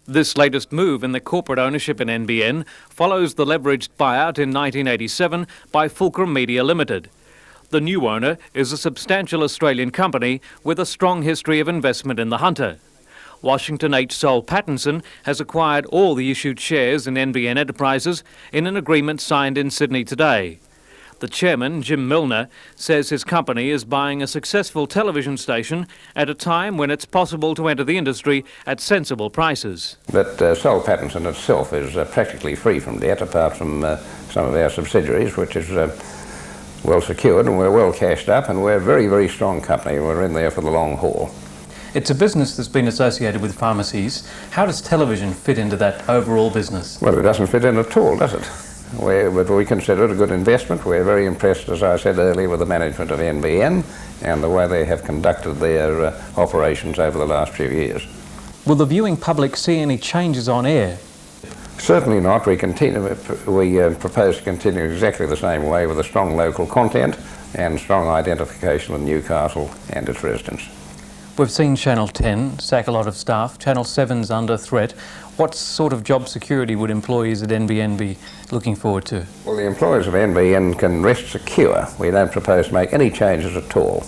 This latest move in the corporate ownership in NBN follows the leveraged buyout in 1987 by Fulcrum Media Limited. The new owner is a substantial Australian company with a strong history of investment in the Hunter. Washington H. Sol Pattinson has acquired all the issued shares in NBN Enterprises in an agreement signed in Sydney today. The chairman, Jim Milner, says his company is buying a successful television station at a time when it's possible to enter the industry at sensible prices. But Sol Pattinson itself is practically free from debt, apart from some of our subsidiaries, which is well secured, and we're well cashed up, and we're a very, very strong company. We're in there for the long haul. It's a business that's been associated with pharmacies. How does television fit into that overall business? Well, it doesn't fit in at all, does it? But we consider it a good investment. We're very impressed, as I said earlier, with the management of NBN and the way they have conducted their operations over the last few years. Will the viewing public see any changes on air? Certainly not. We propose to continue exactly the same way, with a strong local content and strong identification of Newcastle and its residents. We've seen Channel 10 sack a lot of staff. Channel 7's under threat. What sort of job security would employees at NBN be looking forward to? Well, the employees of NBN can rest secure. We don't propose to make any changes at all.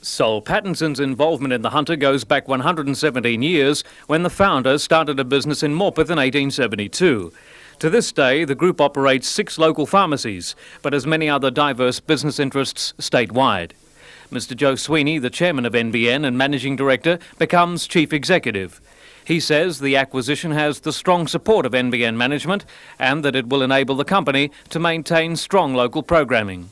Sol Pattinson's involvement in the Hunter goes back 117 years, when the founder started a business in Morpeth in 1872. To this day, the group operates 6 local pharmacies, but has many other diverse business interests statewide. Mr. Joe Sweeney, the chairman of NBN and managing director, becomes chief executive. He says the acquisition has the strong support of NBN management and that it will enable the company to maintain strong local programming.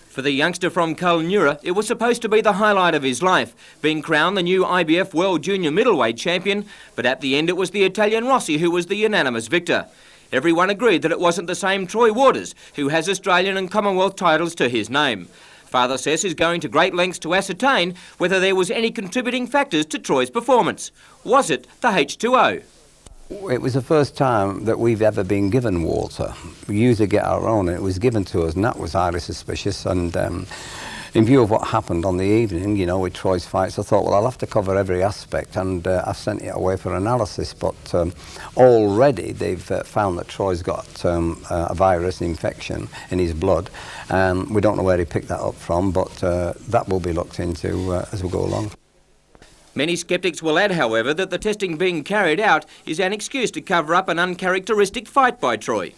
For the youngster from Kulnura, it was supposed to be the highlight of his life, being crowned the new IBF World Junior Middleweight Champion, but at the end it was the Italian Rossi who was the unanimous victor. Everyone agreed that it wasn't the same Troy Waters, who has Australian and Commonwealth titles to his name. Father Sess is going to great lengths to ascertain whether there was any contributing factors to Troy's performance. Was it the H2O? It was the first time that we've ever been given water. We usually get our own, and it was given to us, and that was highly suspicious. And in view of what happened on the evening, you know, with Troy's fights, I thought, well, I'll have to cover every aspect, and I've sent it away for analysis. But already they've found that Troy's got a virus infection in his blood. We don't know where he picked that up from, but that will be looked into as we go along. Many sceptics will add, however, that the testing being carried out is an excuse to cover up an uncharacteristic fight by Troy.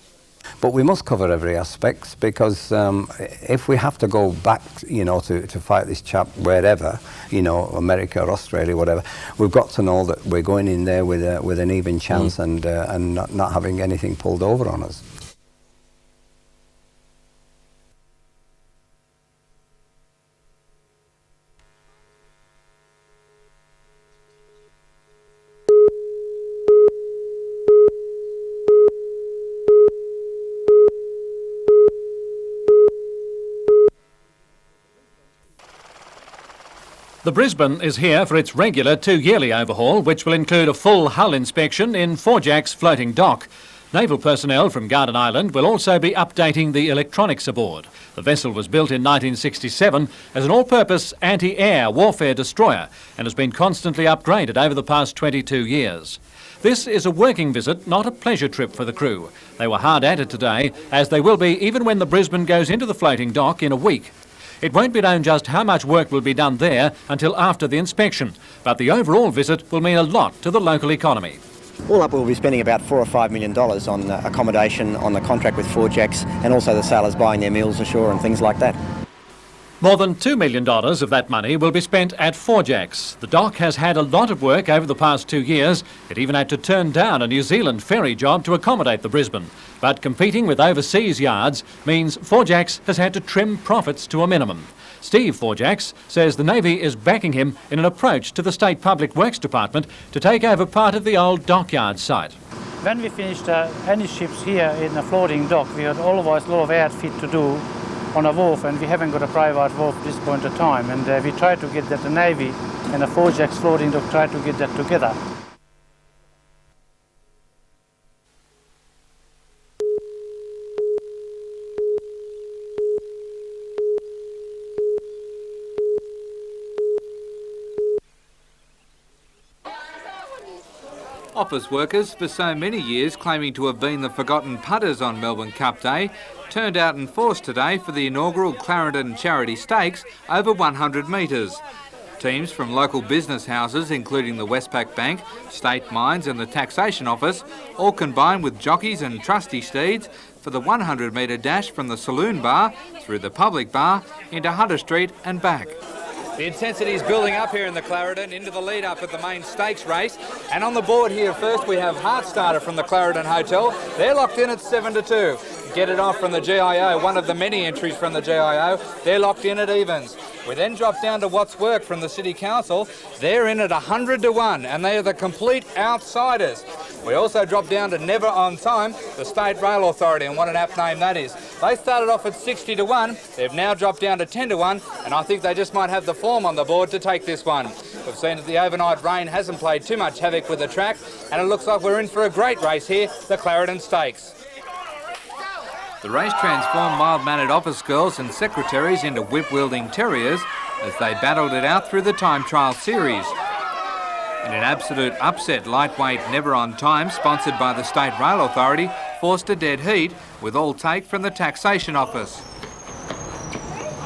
But we must cover every aspect, because if we have to go back, you know, to fight this chap wherever, you know, America or Australia, whatever, we've got to know that we're going in there with an even chance and not having anything pulled over on us. The Brisbane is here for its regular 2-yearly overhaul, which will include a full hull inspection in 4Jack's floating dock. Naval personnel from Garden Island will also be updating the electronics aboard. The vessel was built in 1967 as an all-purpose anti-air warfare destroyer and has been constantly upgraded over the past 22 years. This is a working visit, not a pleasure trip for the crew. They were hard at it today, as they will be even when the Brisbane goes into the floating dock in a week. It won't be known just how much work will be done there until after the inspection, but the overall visit will mean a lot to the local economy. All up, we'll be spending about $4 or $5 million on accommodation on the contract with 4Jacks, and also the sailors buying their meals ashore and things like that. More than $2 million of that money will be spent at 4Jacks. The dock has had a lot of work over the past 2 years. It even had to turn down a New Zealand ferry job to accommodate the Brisbane. But competing with overseas yards means 4Jacks has had to trim profits to a minimum. Steve 4Jacks says the Navy is backing him in an approach to the State Public Works Department to take over part of the old dockyard site. When we finished any ships here in a floating dock, we had always a lot of outfit to do on a wharf, and we haven't got a private wharf at this point of time, and we tried to get that the Navy and the 4-jacks floating dock try to get that together. Office workers, for so many years claiming to have been the forgotten putters on Melbourne Cup Day, turned out in force today for the inaugural Clarendon Charity Stakes over 100 metres. Teams from local business houses, including the Westpac Bank, State Mines and the Taxation Office, all combined with jockeys and trusty steeds for the 100-metre dash from the Saloon Bar through the Public Bar into Hunter Street and back. The intensity is building up here in the Clarendon into the lead up at the main stakes race. And on the board here first we have Heartstarter from the Clarendon Hotel. They're locked in at 7-2. Get It Off from the GIO, one of the many entries from the GIO. They're locked in at evens. We then drop down to What's Work from the City Council. They're in at 100-1 and they are the complete outsiders. We also drop down to Never On Time, the State Rail Authority, and what an apt name that is. They started off at 60-1, they've now dropped down to 10-1, and I think they just might have the form on the board to take this one. We've seen that the overnight rain hasn't played too much havoc with the track, and it looks like we're in for a great race here, the Clarendon Stakes. The race transformed mild-mannered office girls and secretaries into whip-wielding terriers as they battled it out through the time trial series. In an absolute upset, lightweight Never On Time, sponsored by the State Rail Authority, forced a dead heat with all take from the Taxation Office.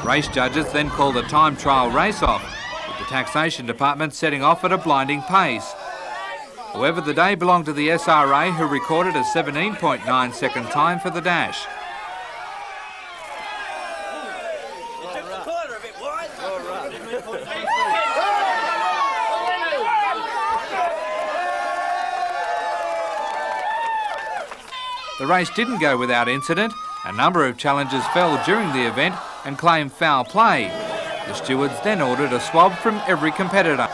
Race judges then called a time trial race off, with the Taxation Department setting off at a blinding pace. However, the day belonged to the SRA, who recorded a 17.9 second time for the dash. The race didn't go without incident. A number of challengers fell during the event and claimed foul play. The stewards then ordered a swab from every competitor.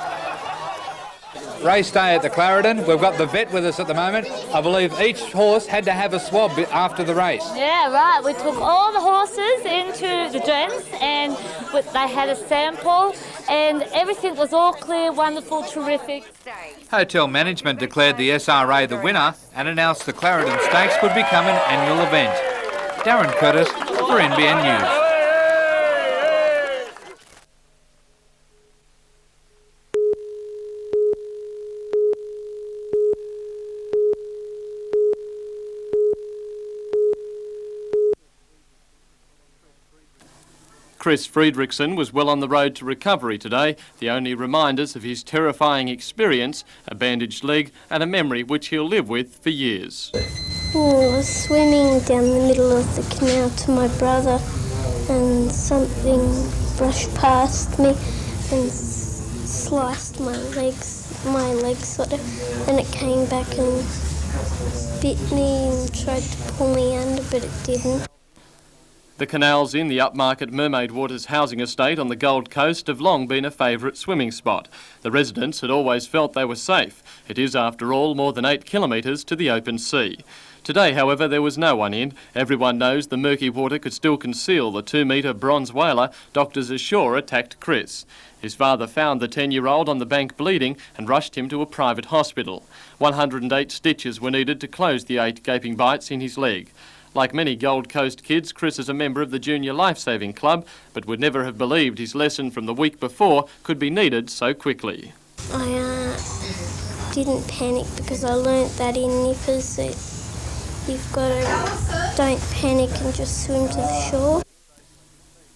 Race day at the Clarendon. We've got the vet with us at the moment. I believe each horse had to have a swab after the race. Yeah, right. We took all the horses into the dens and they had a sample and everything was all clear, wonderful, terrific. Hotel management declared the SRA the winner and announced the Clarendon Stakes would become an annual event. Darren Curtis for NBN News. Chris Friedrichsen was well on the road to recovery today. The only reminders of his terrifying experience, a bandaged leg and a memory which he'll live with for years. I was swimming down the middle of the canal to my brother and something brushed past me and sliced my leg sort of, and it came back and bit me and tried to pull me under, but it didn't. The canals in the upmarket Mermaid Waters housing estate on the Gold Coast have long been a favourite swimming spot. The residents had always felt they were safe. It is, after all, more than 8 kilometres to the open sea. Today, however, there was no one in. Everyone knows the murky water could still conceal the 2-metre bronze whaler doctors assure attacked Chris. His father found the 10-year-old on the bank bleeding and rushed him to a private hospital. 108 stitches were needed to close the 8 gaping bites in his leg. Like many Gold Coast kids, Chris is a member of the Junior Lifesaving Club, but would never have believed his lesson from the week before could be needed so quickly. I didn't panic because I learnt that in nippers that you've got to don't panic and just swim to the shore.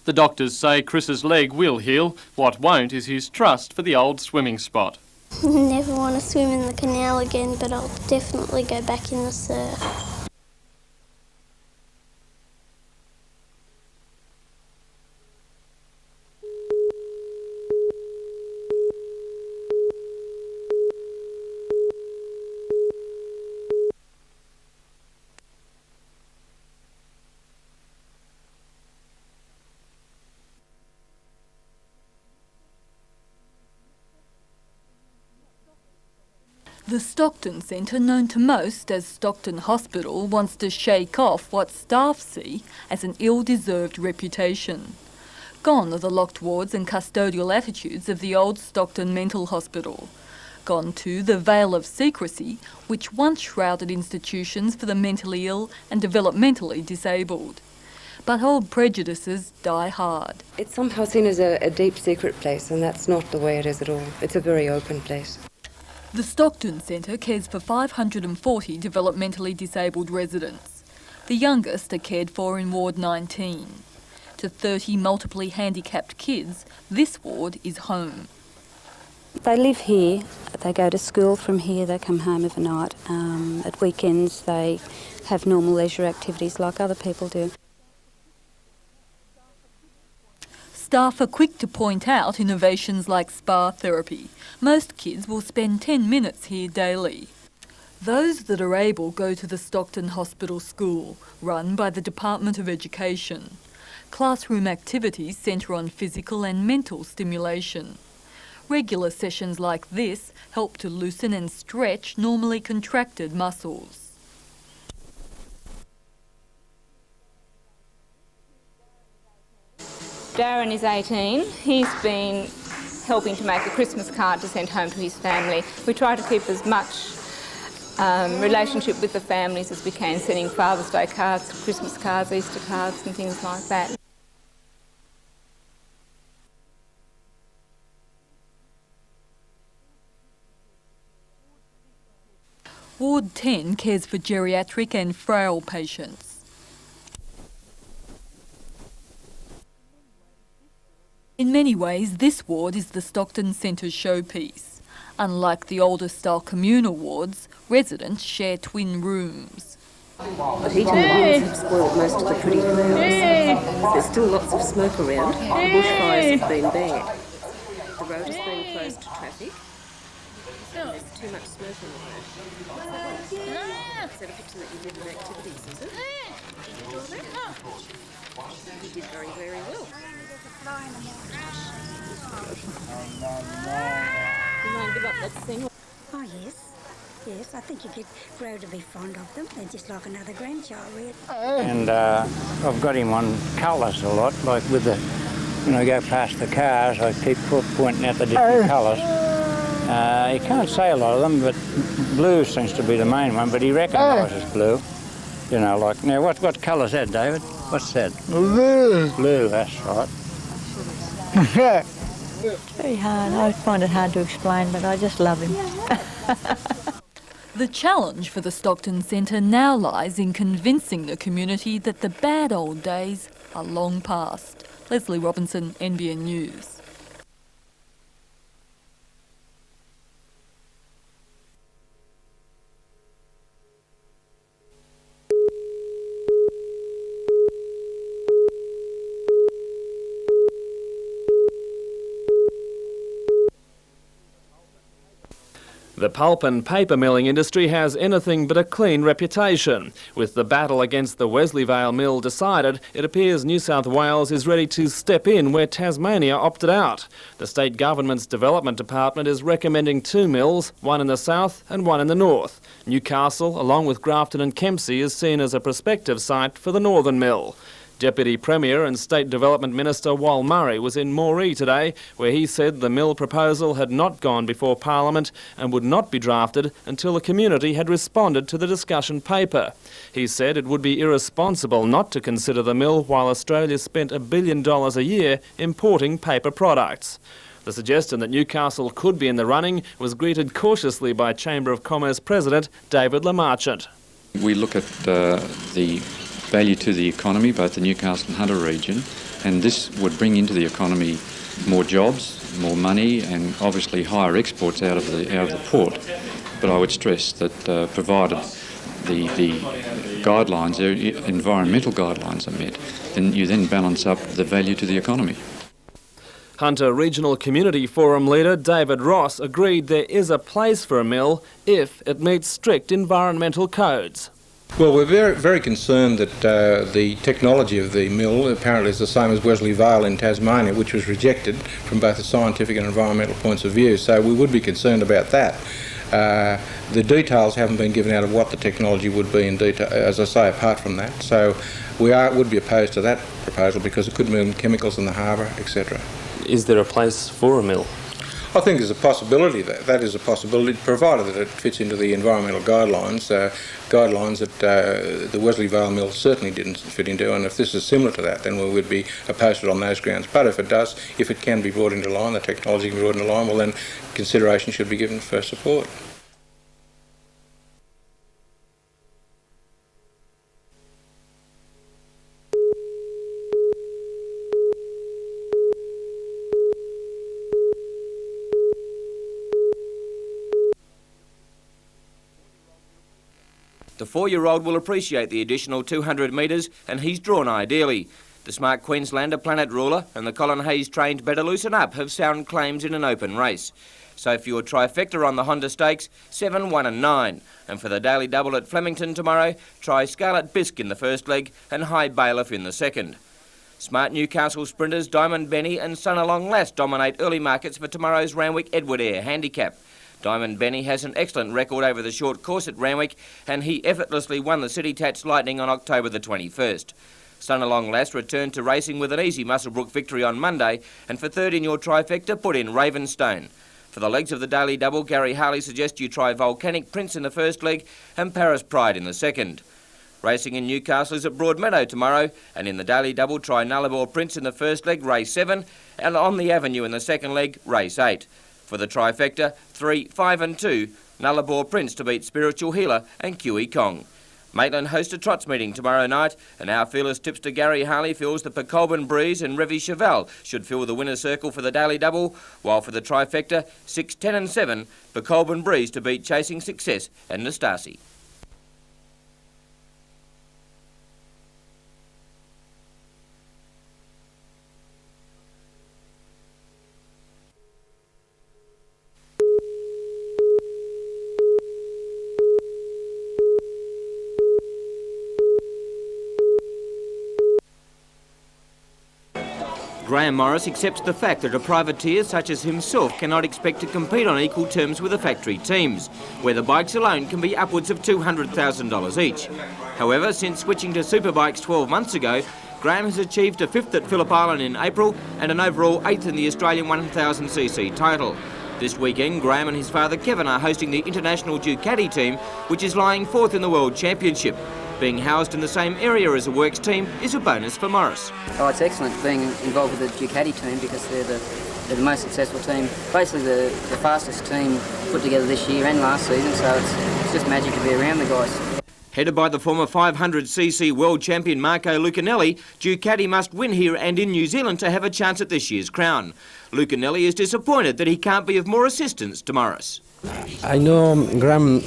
The doctors say Chris's leg will heal. What won't is his trust for the old swimming spot. Never want to swim in the canal again, but I'll definitely go back in the surf. The Stockton Centre, known to most as Stockton Hospital, wants to shake off what staff see as an ill-deserved reputation. Gone are the locked wards and custodial attitudes of the old Stockton Mental Hospital. Gone too the veil of secrecy which once shrouded institutions for the mentally ill and developmentally disabled. But old prejudices die hard. It's somehow seen as a deep secret place, and that's not the way it is at all. It's a very open place. The Stockton Centre cares for 540 developmentally disabled residents. The youngest are cared for in Ward 19. To 30 multiply handicapped kids, this ward is home. They live here, they go to school from here, they come home overnight. At weekends they have normal leisure activities like other people do. Staff are quick to point out innovations like spa therapy. Most kids will spend 10 minutes here daily. Those that are able go to the Stockton Hospital School, run by the Department of Education. Classroom activities centre on physical and mental stimulation. Regular sessions like this help to loosen and stretch normally contracted muscles. Darren is 18. He's been helping to make a Christmas card to send home to his family. We try to keep as much relationship with the families as we can, sending Father's Day cards, Christmas cards, Easter cards and things like that. Ward 10 cares for geriatric and frail patients. In many ways, this ward is the Stockton Centre's showpiece. Unlike the older style communal wards, residents share twin rooms. The heat and the winds have spoiled most of the pretty flowers. There's still lots of smoke around. The bushfires have been bad. The road has been closed to traffic. There's too much smoke in the road. Is that a picture that you did in activities, is it? You did very, very well. You won't give up that thing. Oh yes, yes. I think you could grow to be fond of them. They're just like another grandchild, really. And I've got him on colours a lot, like with the, when I go past the cars, I keep pointing out the different colours. He can't say a lot of them, but blue seems to be the main one, but he recognises blue. You know, like, now what colour's that, David? What's that? Blue. Blue, that's right. It's very hard. I find it hard to explain, but I just love him. The challenge for the Stockton Centre now lies in convincing the community that the bad old days are long past. Leslie Robinson, NBN News. The pulp and paper milling industry has anything but a clean reputation. With the battle against the Wesleyvale mill decided, it appears New South Wales is ready to step in where Tasmania opted out. The state government's development department is recommending 2 mills, one in the south and one in the north. Newcastle, along with Grafton and Kempsey, is seen as a prospective site for the northern mill. Deputy Premier and State Development Minister Wal Murray was in Moree today, where he said the mill proposal had not gone before Parliament and would not be drafted until the community had responded to the discussion paper. He said it would be irresponsible not to consider the mill while Australia spent $1 billion a year importing paper products. The suggestion that Newcastle could be in the running was greeted cautiously by Chamber of Commerce President David Lamarchant. We look at the value to the economy, both the Newcastle and Hunter region, and this would bring into the economy more jobs, more money, and obviously higher exports out of the port. But I would stress that provided the guidelines, the environmental guidelines are met, then you then balance up the value to the economy. Hunter Regional Community Forum leader David Ross agreed there is a place for a mill if it meets strict environmental codes. Well, we're very concerned that the technology of the mill apparently is the same as Wesleyvale in Tasmania, which was rejected from both a scientific and environmental points of view. So we would be concerned about that. The details haven't been given out of what the technology would be in detail, as I say, apart from that. So we would be opposed to that proposal because it could mean chemicals in the harbour, etc. Is there a place for a mill? I think there's a possibility that is a possibility, provided that it fits into the environmental guidelines, guidelines that the Wesley Vale mill certainly didn't fit into, and if this is similar to that, then we would be opposed to it on those grounds. But if it does, if it can be brought into line, the technology can be brought into line, well then consideration should be given for support. The 4-year-old will appreciate the additional 200 metres, and he's drawn ideally. The smart Queenslander Planet Ruler and the Colin Hayes-trained Better Loosen Up have sound claims in an open race. So for your trifecta on the Honda Stakes, 7, 1 and 9. And for the daily double at Flemington tomorrow, try Scarlet Bisque in the first leg and High Bailiff in the second. Smart Newcastle sprinters Diamond Benny and Sunalong Lass dominate early markets for tomorrow's Randwick Edward Air handicap. Diamond Benny has an excellent record over the short course at Randwick, and he effortlessly won the City Tats Lightning on October the 21st. Sunalong Lass returned to racing with an easy Muswellbrook victory on Monday, and for third in your trifecta, put in Ravenstone. For the legs of the daily double, Gary Harley suggests you try Volcanic Prince in the first leg and Paris Pride in the second. Racing in Newcastle is at Broadmeadow tomorrow, and in the daily double, try Nullarbor Prince in the first leg, race 7, and On the Avenue in the second leg, race 8. For the trifecta, 3, 5 and 2, Nullarbor Prince to beat Spiritual Healer and Kiwi Kong. Maitland hosts a trots meeting tomorrow night, and our fearless tipster Gary Harley feels the Pecolban Breeze and Revy Cheval should fill the winner's circle for the daily double, while for the trifecta, 6, 10 and 7, Pecolban Breeze to beat Chasing Success and Nastasi. Graham Morris accepts the fact that a privateer such as himself cannot expect to compete on equal terms with the factory teams, where the bikes alone can be upwards of $200,000 each. However, since switching to superbikes 12 months ago, Graham has achieved a 5th at Phillip Island in April and an overall 8th in the Australian 1000cc title. This weekend, Graham and his father Kevin are hosting the international Ducati team, which is lying 4th in the World Championship. Being housed in the same area as a works team is a bonus for Morris. Oh, it's excellent being involved with the Ducati team because they're the most successful team, basically the fastest team put together this year and last season, so it's just magic to be around the guys. Headed by the former 500cc world champion Marco Lucanelli, Ducati must win here and in New Zealand to have a chance at this year's crown. Lucanelli is disappointed that he can't be of more assistance to Morris. I know Graham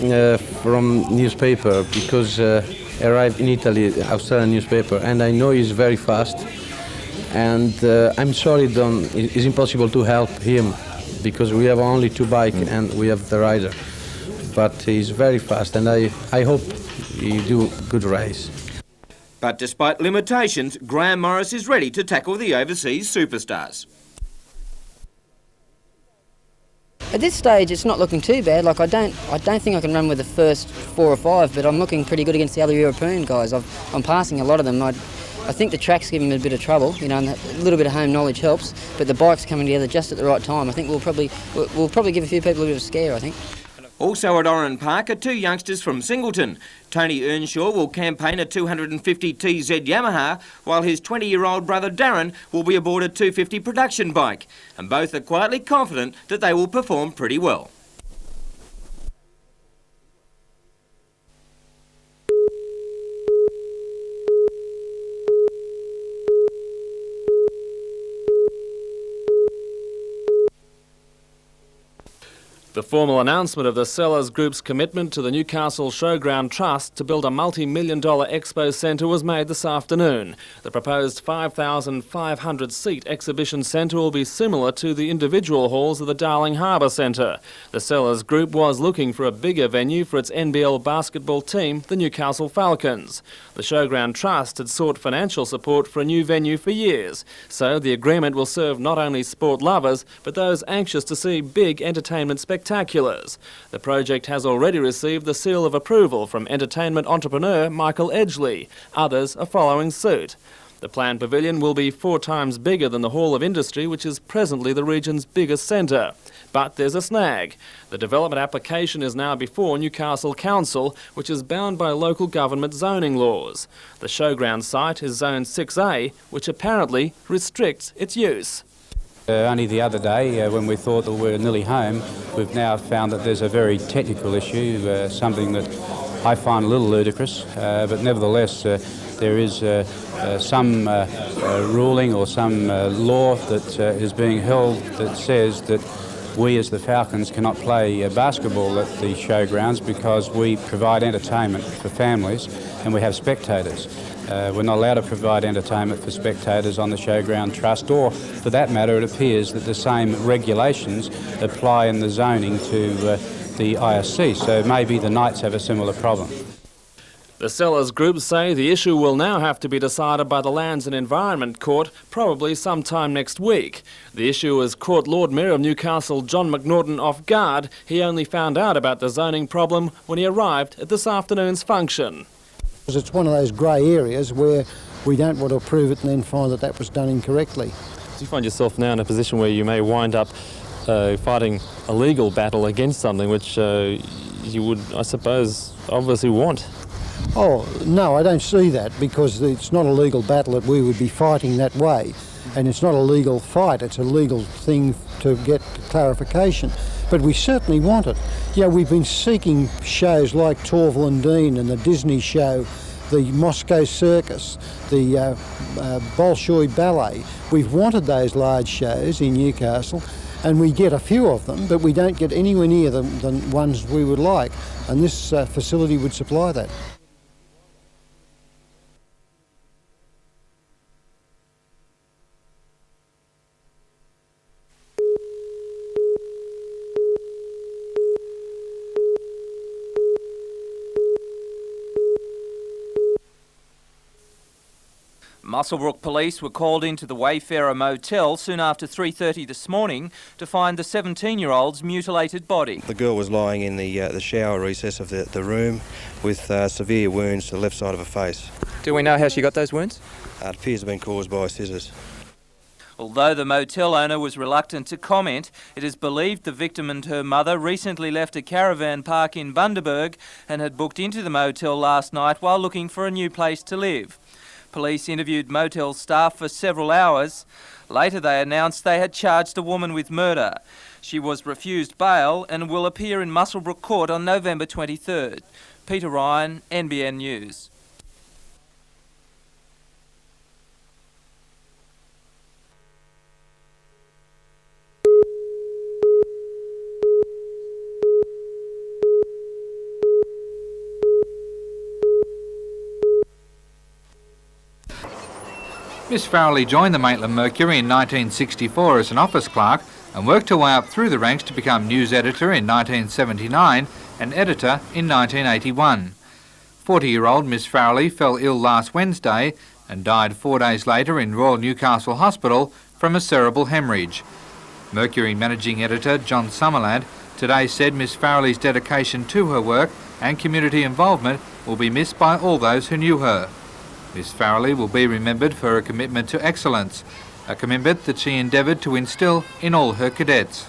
from newspaper because arrived in Italy, Australian newspaper, and I know he's very fast. And I'm sorry, it's impossible to help him because we have only 2 bikes and we have the rider. But he's very fast, and I hope he do good race. But despite limitations, Graham Morris is ready to tackle the overseas superstars. At this stage, it's not looking too bad. Like I don't think I can run with the first 4 or 5, but I'm looking pretty good against the other European guys. I'm passing a lot of them. I think the track's giving me a bit of trouble, you know, and a little bit of home knowledge helps. But the bike's coming together just at the right time. I think we'll probably give a few people a bit of a scare, I think. Also at Oran Park are 2 youngsters from Singleton. Tony Earnshaw will campaign a 250 TZ Yamaha, while his 20-year-old brother Darren will be aboard a 250 production bike. And both are quietly confident that they will perform pretty well. The formal announcement of the Sellers Group's commitment to the Newcastle Showground Trust to build a multi-million-dollar expo centre was made this afternoon. The proposed 5,500-seat exhibition centre will be similar to the individual halls of the Darling Harbour Centre. The Sellers Group was looking for a bigger venue for its NBL basketball team, the Newcastle Falcons. The Showground Trust had sought financial support for a new venue for years, so the agreement will serve not only sport lovers, but those anxious to see big entertainment spectaculars spectaculars. The project has already received the seal of approval from entertainment entrepreneur Michael Edgley. Others are following suit. The planned pavilion will be 4 times bigger than the Hall of Industry, which is presently the region's biggest centre. But there's a snag. The development application is now before Newcastle Council, which is bound by local government zoning laws. The Showground site is Zone 6A, which apparently restricts its use. Only the other day, when we thought that we were nearly home, we've now found that there's a very technical issue, something that I find a little ludicrous, but nevertheless there is some ruling or some law that is being held that says that we as the Falcons cannot play basketball at the showgrounds because we provide entertainment for families and we have spectators. We're not allowed to provide entertainment for spectators on the Showground Trust, or for that matter it appears that the same regulations apply in the zoning to the ISC, so maybe the Knights have a similar problem. The sellers' groups say the issue will now have to be decided by the Lands and Environment Court, probably sometime next week. The issue has caught Lord Mayor of Newcastle, John McNaughton, off guard. He only found out about the zoning problem when he arrived at this afternoon's function. It's one of those grey areas where we don't want to approve it and then find that that was done incorrectly. Do you find yourself now in a position where you may wind up fighting a legal battle against something which you would, I suppose, obviously want? Oh, no, I don't see that, because it's not a legal battle that we would be fighting that way. And it's not a legal fight, it's a legal thing to get clarification. But we certainly want it. Yeah, we've been seeking shows like Torval and Dean and the Disney show, the Moscow Circus, the Bolshoi Ballet. We've wanted those large shows in Newcastle, and we get a few of them, but we don't get anywhere near the ones we would like. And this facility would supply that. Muswellbrook police were called into the Wayfarer Motel soon after 3:30 this morning to find the 17-year-old's mutilated body. The girl was lying in the shower recess of the room with severe wounds to the left side of her face. Do we know how she got those wounds? It appears to have been caused by scissors. Although the motel owner was reluctant to comment, it is believed the victim and her mother recently left a caravan park in Bundaberg and had booked into the motel last night while looking for a new place to live. Police interviewed motel staff for several hours. Later they announced they had charged a woman with murder. She was refused bail and will appear in Muswellbrook Court on November 23rd. Peter Ryan, NBN News. Miss Farrelly joined the Maitland Mercury in 1964 as an office clerk and worked her way up through the ranks to become news editor in 1979 and editor in 1981. 40-year-old Miss Farrelly fell ill last Wednesday and died 4 days later in Royal Newcastle Hospital from a cerebral hemorrhage. Mercury managing editor John Summerland today said Miss Farrelly's dedication to her work and community involvement will be missed by all those who knew her. Miss Farrelly will be remembered for her commitment to excellence, a commitment that she endeavoured to instil in all her cadets.